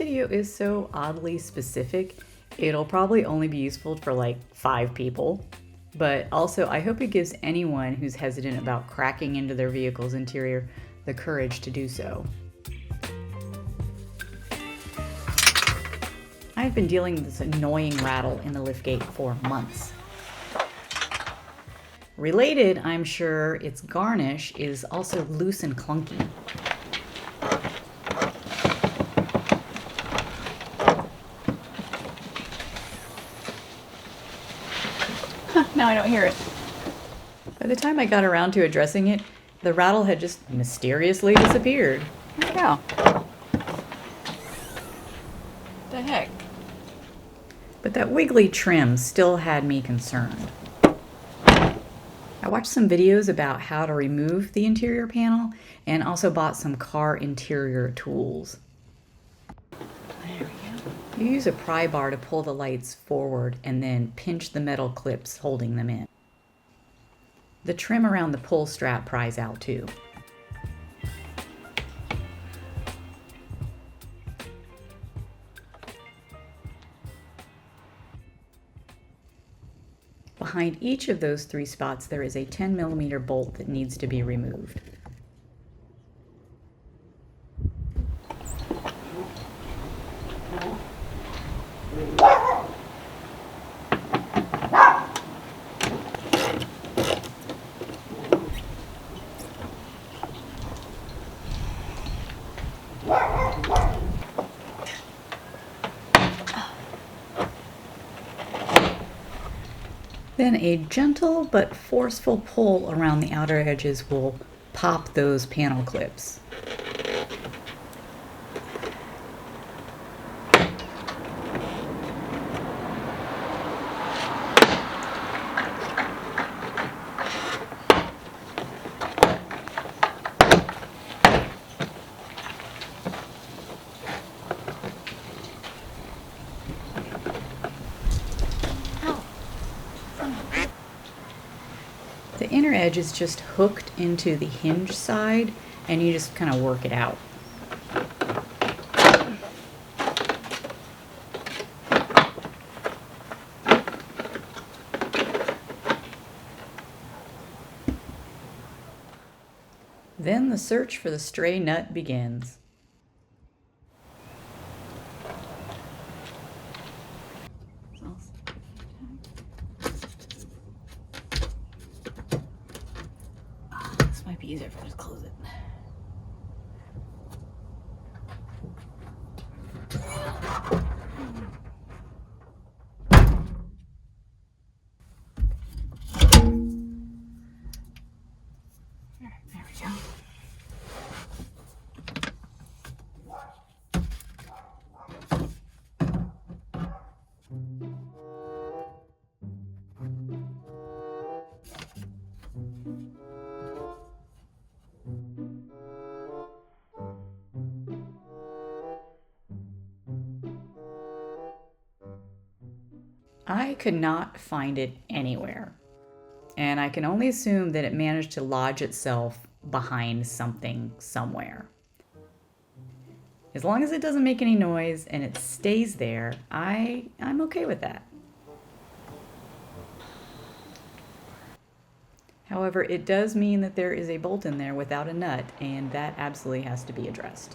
video is so oddly specific, it'll probably only be useful for like 5 people. But also, I hope it gives anyone who's hesitant about cracking into their vehicle's interior the courage to do so. I've been dealing with this annoying rattle in the liftgate for months. Related, I'm sure, its garnish is also loose and clunky. Now I don't hear it. By the time I got around to addressing it, the rattle had just mysteriously disappeared. Where'd it go? What the heck? But that wiggly trim still had me concerned. I watched some videos about how to remove the interior panel and also bought some car interior tools. There we go. You use a pry bar to pull the lights forward and then pinch the metal clips holding them in. The trim around the pull strap pries out too. Behind each of those 3 spots, there is a 10mm bolt that needs to be removed. Then a gentle but forceful pull around the outer edges will pop those panel clips. The inner edge is just hooked into the hinge side, and you just kind of work it out. Then the search for the stray nut begins. Might be easier if I just close it. There we go. I could not find it anywhere, and I can only assume that it managed to lodge itself behind something somewhere. As long as it doesn't make any noise and it stays there, I'm okay with that. However, it does mean that there is a bolt in there without a nut, and that absolutely has to be addressed.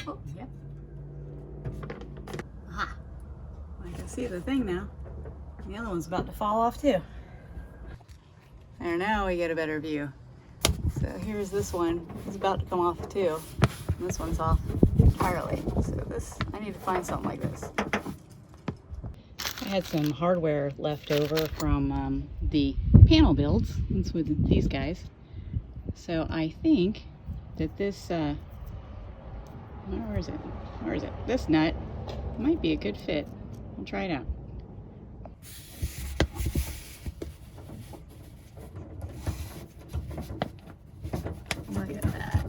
Oh, yep. Aha! I can see the thing now. The other one's about to fall off too. There, now we get a better view. So here's this one. It's about to come off too. And this one's off entirely. So this, I need to find something like this. I had some hardware left over from the panel builds. It's with these guys. So I think that this, where is it? Where is it? This nut might be a good fit. I'll try it out. Look at that.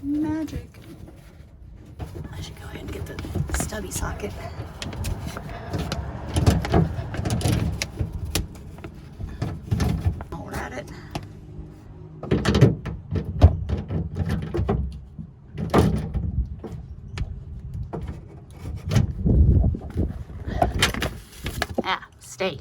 Magic. I should go ahead and get stubby socket. Hold at it. Ah, stay.